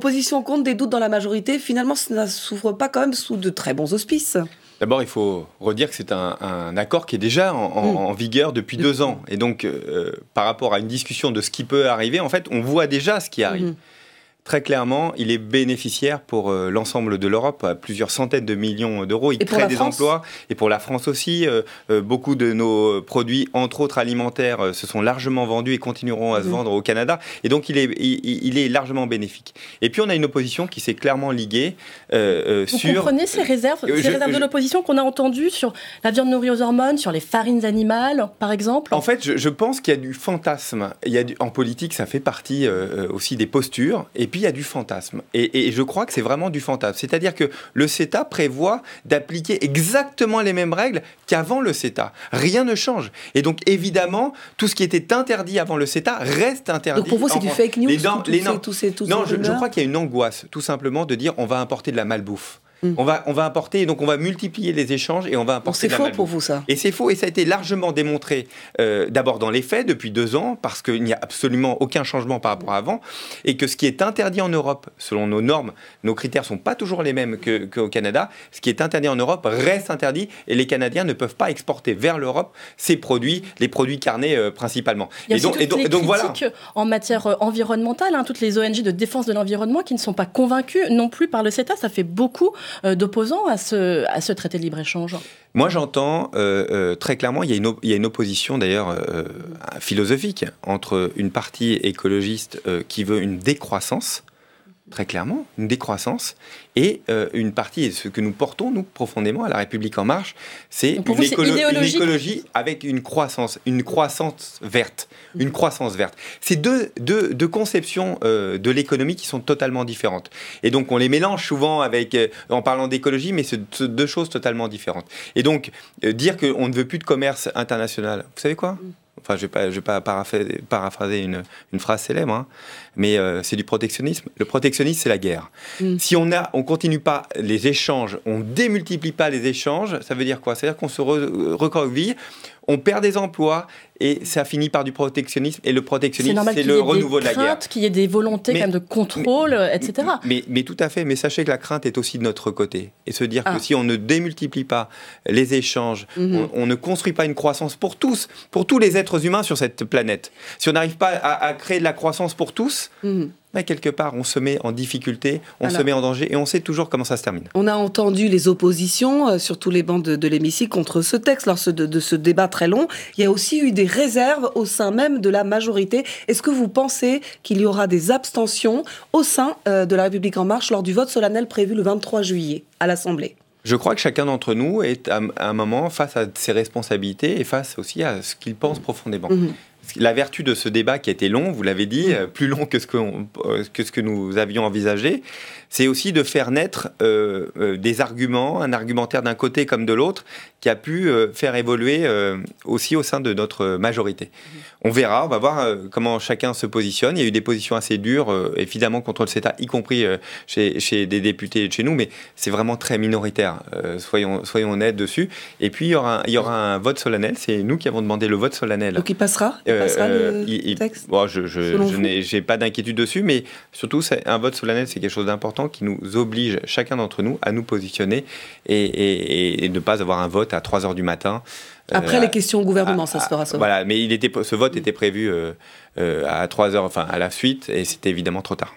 position compte, des doutes dans la majorité. Finalement, ça ne s'ouvre pas quand même sous de très bons auspices. D'abord, il faut redire que c'est un accord qui est déjà en vigueur depuis 2 ans. Et donc, par rapport à une discussion de ce qui peut arriver, en fait, on voit déjà ce qui arrive. Très clairement, il est bénéficiaire pour l'ensemble de l'Europe, à plusieurs centaines de millions d'euros. Il crée des emplois. Et pour la France aussi, beaucoup de nos produits, entre autres alimentaires, se sont largement vendus et continueront à se vendre au Canada. Et donc, il est largement bénéfique. Et puis, on a une opposition qui s'est clairement liguée Vous comprenez ces réserves de l'opposition qu'on a entendues sur la viande nourrie aux hormones, sur les farines animales, par exemple? En fait, je pense qu'il y a du fantasme. En politique, ça fait partie aussi des postures. Et puis, il y a du fantasme. Et je crois que c'est vraiment du fantasme. C'est-à-dire que le CETA prévoit d'appliquer exactement les mêmes règles qu'avant le CETA. Rien ne change. Et donc, évidemment, tout ce qui était interdit avant le CETA reste interdit. Donc, pour vous, c'est du fake news? Non, je crois qu'il y a une angoisse, tout simplement, de dire on va importer de la malbouffe. On va importer, et donc on va multiplier les échanges et on va importer de la malbouffe. C'est faux pour vous, ça? Et c'est faux, et ça a été largement démontré d'abord dans les faits depuis 2 ans, parce qu'il n'y a absolument aucun changement par rapport à avant, et que ce qui est interdit en Europe, selon nos normes, nos critères ne sont pas toujours les mêmes qu'au Canada, ce qui est interdit en Europe reste interdit, et les Canadiens ne peuvent pas exporter vers l'Europe ces produits, les produits carnés principalement. Il y a toutes les critiques en matière environnementale, toutes les ONG de défense de l'environnement qui ne sont pas convaincus non plus par le CETA. Ça fait beaucoup d'opposants à ce traité de libre-échange. Moi, j'entends très clairement, il y a une opposition d'ailleurs philosophique entre une partie écologiste qui veut une décroissance, très clairement, une décroissance, et une partie, et ce que nous portons, nous, profondément, à La République En Marche, c'est une écologie avec une croissance verte. Une croissance verte. C'est deux conceptions de l'économie qui sont totalement différentes. Et donc, on les mélange souvent en parlant d'écologie, mais c'est 2 choses totalement différentes. Et donc, dire qu'on ne veut plus de commerce international, vous savez quoi ? Enfin, je vais pas paraphraser une phrase célèbre, mais c'est du protectionnisme. Le protectionnisme, c'est la guerre. Si on continue pas les échanges, on démultiplie pas les échanges, ça veut dire quoi? C'est-à-dire qu'on se recroqueville, on perd des emplois et ça finit par du protectionnisme. Et le protectionnisme, c'est le renouveau de la guerre. Qu'il y ait des volontés quand même de contrôle, etc. Mais tout à fait. Mais sachez que la crainte est aussi de notre côté. Et se dire que si on ne démultiplie pas les échanges, on ne construit pas une croissance pour tous les êtres humains sur cette planète. Si on n'arrive pas à créer de la croissance pour tous, quelque part, on se met en difficulté, on se met en danger, et on sait toujours comment ça se termine. On a entendu les oppositions sur tous les bancs de l'hémicycle contre ce texte lors de ce débat très long. Il y a aussi eu des réserves au sein même de la majorité. Est-ce que vous pensez qu'il y aura des abstentions au sein de La République En Marche lors du vote solennel prévu le 23 juillet à l'Assemblée ? Je crois que chacun d'entre nous est à un moment face à ses responsabilités et face aussi à ce qu'il pense profondément. La vertu de ce débat qui a été long, vous l'avez dit, plus long que ce que nous avions envisagé, c'est aussi de faire naître des arguments, un argumentaire d'un côté comme de l'autre, qui a pu faire évoluer aussi au sein de notre majorité. On verra, on va voir comment chacun se positionne. Il y a eu des positions assez dures, évidemment, contre le CETA, y compris chez des députés de chez nous, mais c'est vraiment très minoritaire. Soyons honnêtes dessus. Et puis, il y aura un vote solennel. C'est nous qui avons demandé le vote solennel. Donc, il passera le texte je n'ai pas d'inquiétude dessus, mais surtout, un vote solennel, c'est quelque chose d'important qui nous oblige, chacun d'entre nous, à nous positionner et ne pas avoir un vote à 3h du matin. Après les questions au gouvernement, ça se fera ça. Voilà, mais ce vote était prévu à 3h, enfin à la suite, et c'était évidemment trop tard.